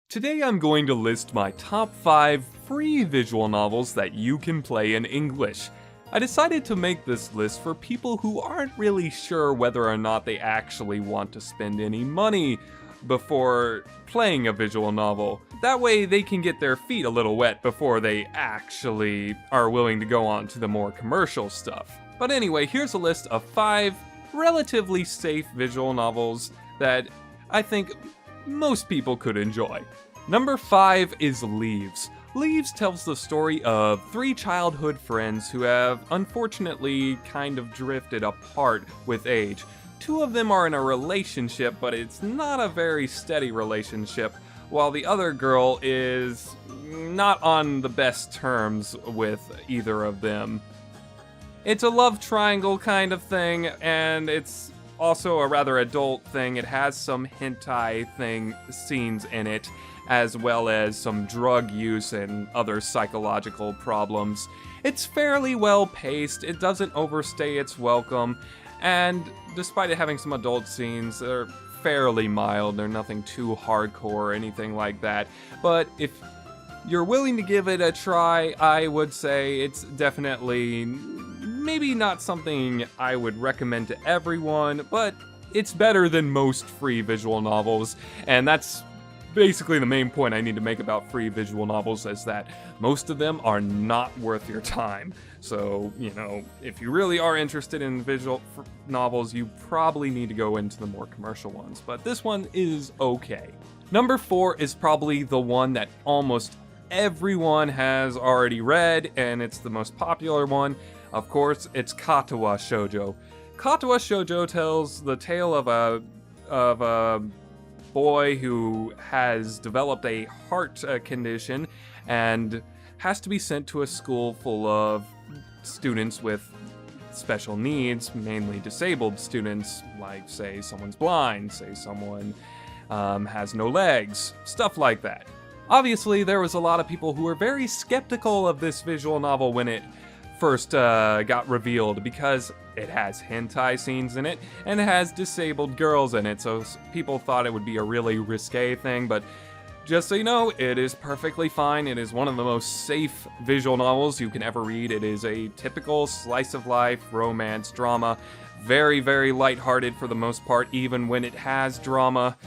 Today I'm going to list my top 5 free visual novels that you can play in English. I decided to make this list for people who aren't really sure whether or not they actually want to spend any money before playing a visual novel. That way they can get their feet a little wet before they actually are willing to go on to the more commercial stuff. But anyway, here's a list of 5 relatively safe visual novels that I think most people could enjoy. Number 5 is Leaves. Leaves tells the story of 3 childhood friends who have unfortunately kind of drifted apart with age. 2 of them are in a relationship, but it's not a very steady relationship, while the other girl is not on the best terms with either of them. It's a love triangle kind of thing, and it's also a rather adult thing. It has some hentai scenes in it, as well as some drug use and other psychological problems. It's fairly well paced, it doesn't overstay its welcome, and despite it having some adult scenes, they're fairly mild, they're nothing too hardcore or anything like that. But if you're willing to give it a try, I would say it's definitely maybe not something I would recommend to everyone, but it's better than most free visual novels, and that's basically the main point I need to make about free visual novels, is that most of them are not worth your time. So, if you really are interested in visual novels, you probably need to go into the more commercial ones, but this one is okay. Number 4 is probably the one that almost everyone has already read, and it's the most popular one. Of course, it's Katawa Shoujo. Katawa Shoujo tells the tale of a boy who has developed a heart condition and has to be sent to a school full of students with special needs, mainly disabled students, like say someone's blind, say someone has no legs, stuff like that. Obviously, there was a lot of people who were very skeptical of this visual novel when it first got revealed, because it has hentai scenes in it and it has disabled girls in it, so people thought it would be a really risque thing. But just so you know, it is perfectly fine. It is one of the most safe visual novels you can ever read. It is a typical slice of life romance drama, very, very lighthearted for the most part, even when it has drama.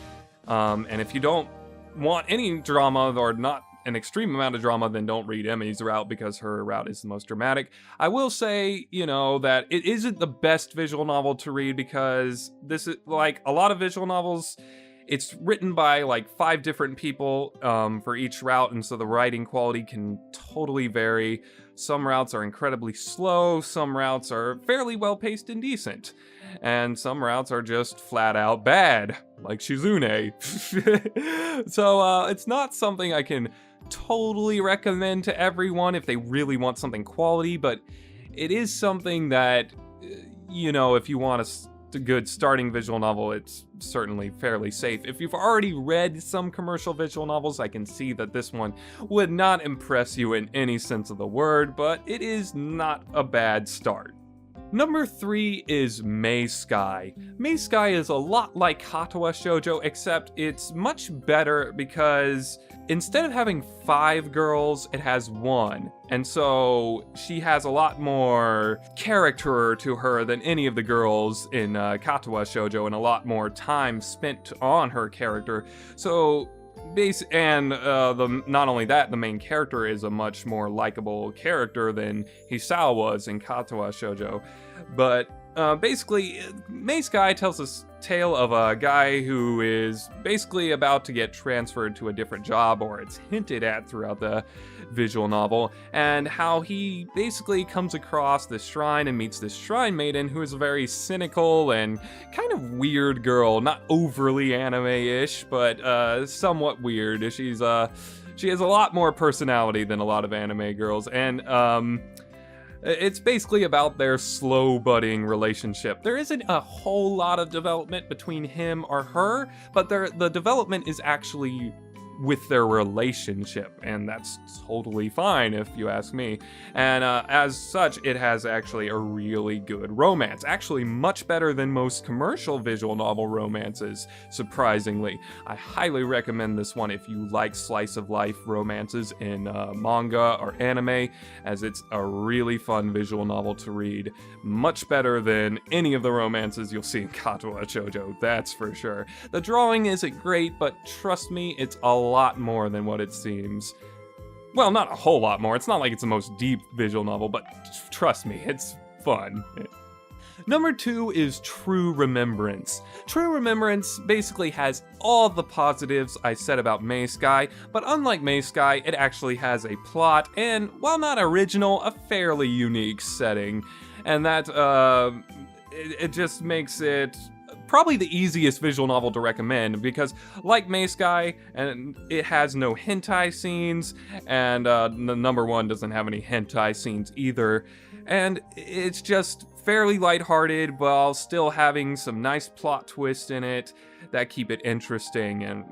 And if you don't want any drama, or not an extreme amount of drama, then don't read Emily's route, because her route is the most dramatic. I will say, that it isn't the best visual novel to read, because this is like a lot of visual novels. It's written by like 5 different people for each route, and so the writing quality can totally vary. Some routes are incredibly slow, some routes are fairly well paced and decent, and some routes are just flat out bad, like Shizune. So it's not something I can totally recommend to everyone if they really want something quality, but it is something that, if you want a good starting visual novel, it's certainly fairly safe. If you've already read some commercial visual novels, I can see that this one would not impress you in any sense of the word, but it is not a bad start. Number 3 is May Sky. May Sky is a lot like Katawa Shoujo, except it's much better because instead of having 5 girls, it has 1. And so she has a lot more character to her than any of the girls in Katawa Shoujo, and a lot more time spent on her character. So not only that, the main character is a much more likable character than Hisao was in Katawa Shoujo. But basically, May Sky tells us tale of a guy who is basically about to get transferred to a different job, or it's hinted at throughout the visual novel, and how he basically comes across this shrine and meets this shrine maiden who is a very cynical and kind of weird girl, not overly anime-ish, but somewhat weird. She has a lot more personality than a lot of anime girls, and it's basically about their slow budding relationship. There isn't a whole lot of development between him or her, but the development is actually with their relationship, and that's totally fine if you ask me. And as such, it has actually a really good romance, actually much better than most commercial visual novel romances, surprisingly. I highly recommend this one if you like slice of life romances in manga or anime, as it's a really fun visual novel to read, much better than any of the romances you'll see in Katawa Shoujo, that's for sure. The drawing isn't great, but trust me, it's a lot more than what it seems. Well, not a whole lot more. It's not like it's the most deep visual novel, but trust me, it's fun. Number 2 is True Remembrance. True Remembrance basically has all the positives I said about May Sky, but unlike May Sky, it actually has a plot and, while not original, a fairly unique setting. And that, it just makes it probably the easiest visual novel to recommend, because like May Sky, and it has no hentai scenes, and number 1 doesn't have any hentai scenes either, and it's just fairly lighthearted while still having some nice plot twists in it that keep it interesting, and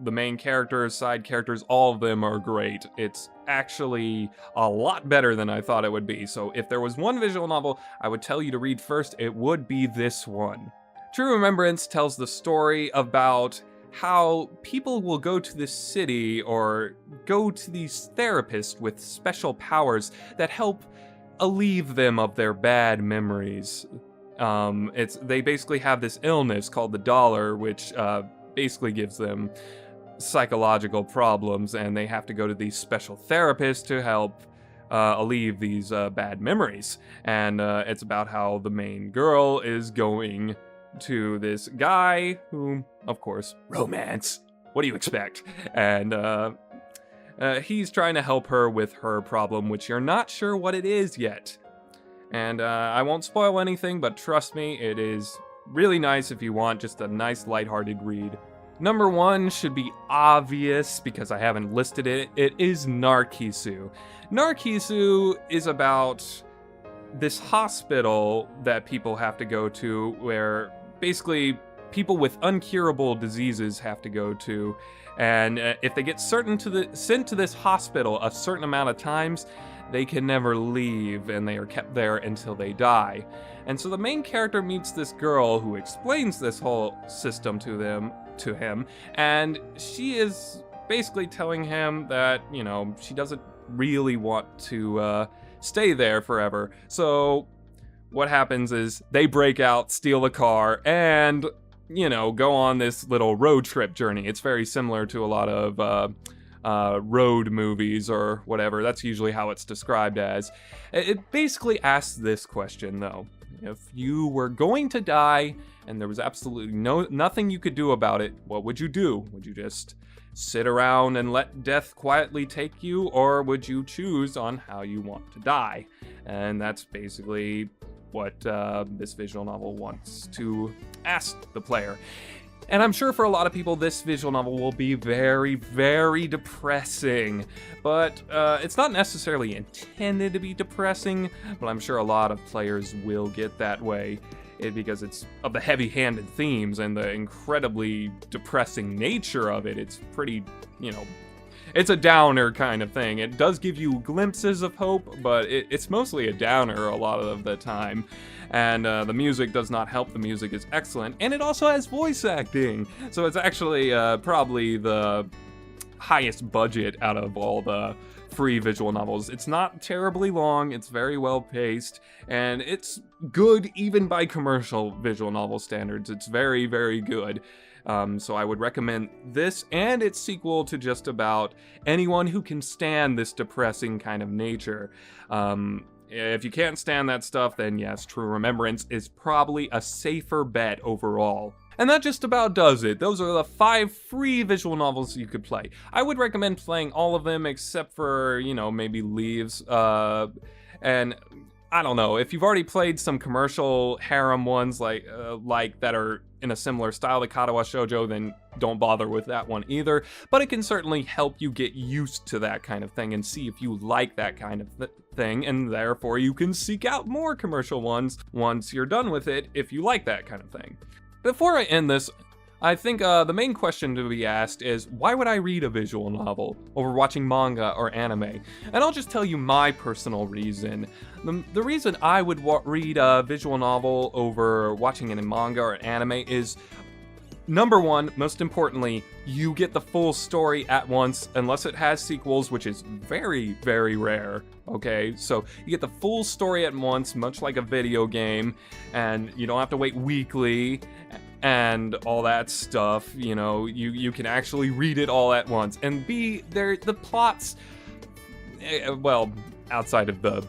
the main characters, side characters, all of them are great. It's actually a lot better than I thought it would be, so if there was one visual novel I would tell you to read first, it would be this one. True Remembrance tells the story about how people will go to this city or go to these therapists with special powers that help alleviate them of their bad memories. They basically have this illness called the dollar, which basically gives them psychological problems, and they have to go to these special therapists to help alleviate these bad memories. And it's about how the main girl is going to this guy who, of course, romance. What do you expect? And he's trying to help her with her problem, which you're not sure what it is yet. And I won't spoil anything, but trust me, it is really nice if you want just a nice lighthearted read. Number 1 should be obvious because I haven't listed it. It is Narkisu. Narkisu is about this hospital that people have to go to where basically people with uncurable diseases have to go to, and if they get sent to this hospital a certain amount of times, they can never leave, and they are kept there until they die. And so the main character meets this girl who explains this whole system to him, and she is basically telling him that, she doesn't really want to stay there forever. So what happens is they break out, steal a car, and, go on this little road trip journey. It's very similar to a lot of road movies or whatever. That's usually how it's described as. It basically asks this question, though. If you were going to die and there was absolutely nothing you could do about it, what would you do? Would you just sit around and let death quietly take you, or would you choose on how you want to die? And that's basically what this visual novel wants to ask the player. And I'm sure for a lot of people, this visual novel will be very, very depressing. But it's not necessarily intended to be depressing, but I'm sure a lot of players will get that way. Because it's of the heavy-handed themes and the incredibly depressing nature of it. It's pretty, it's a downer kind of thing. It does give you glimpses of hope, but it's mostly a downer a lot of the time. And the music does not help. The music is excellent, and it also has voice acting. So it's actually probably the highest budget out of all the free visual novels. It's not terribly long, it's very well paced, and it's good even by commercial visual novel standards. It's very, very good. So I would recommend this and its sequel to just about anyone who can stand this depressing kind of nature. If you can't stand that stuff, then yes, True Remembrance is probably a safer bet overall. And that just about does it. Those are the 5 free visual novels you could play. I would recommend playing all of them except for, maybe Leaves. And I don't know, if you've already played some commercial harem ones like that are in a similar style to Katawa Shoujo, then don't bother with that one either. But it can certainly help you get used to that kind of thing and see if you like that kind of thing, and therefore you can seek out more commercial ones once you're done with it if you like that kind of thing. Before I end this, I think the main question to be asked is, why would I read a visual novel over watching manga or anime? And I'll just tell you my personal reason. The reason I would read a visual novel over watching a manga or anime is, number one, most importantly, you get the full story at once, unless it has sequels, which is very, very rare. Okay, so you get the full story at once, much like a video game, and you don't have to wait weekly and all that stuff. You know, you can actually read it all at once. And B, the plots, well, outside of the,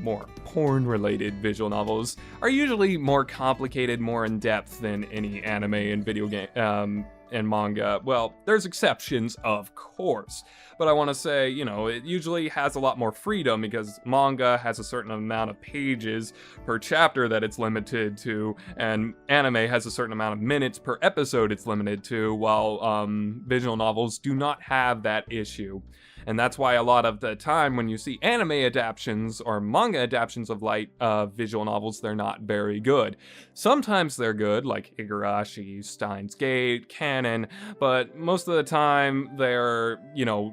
more porn-related visual novels, are usually more complicated, more in-depth than any anime and video game and manga. Well, there's exceptions, of course, but I want to say, it usually has a lot more freedom because manga has a certain amount of pages per chapter that it's limited to, and anime has a certain amount of minutes per episode it's limited to, while visual novels do not have that issue. And that's why a lot of the time when you see anime adaptations or manga adaptations of light visual novels, they're not very good. Sometimes they're good, like Higurashi, Steins Gate, Canon, but most of the time they're,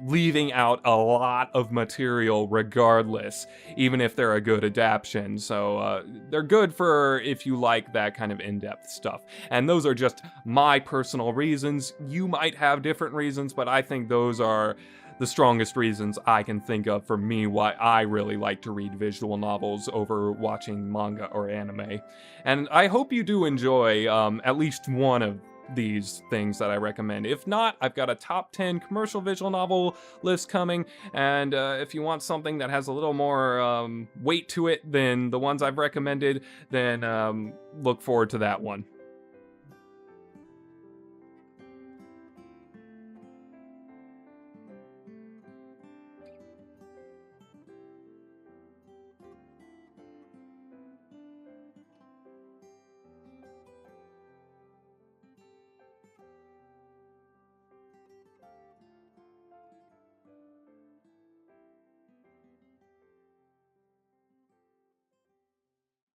leaving out a lot of material regardless, even if they're a good adaptation. So they're good for if you like that kind of in-depth stuff. And those are just my personal reasons. You might have different reasons, but I think those are the strongest reasons I can think of for me why I really like to read visual novels over watching manga or anime. And I hope you do enjoy at least one of these things that I recommend. If not, I've got a top 10 commercial visual novel list coming, and if you want something that has a little more weight to it than the ones I've recommended, then look forward to that one.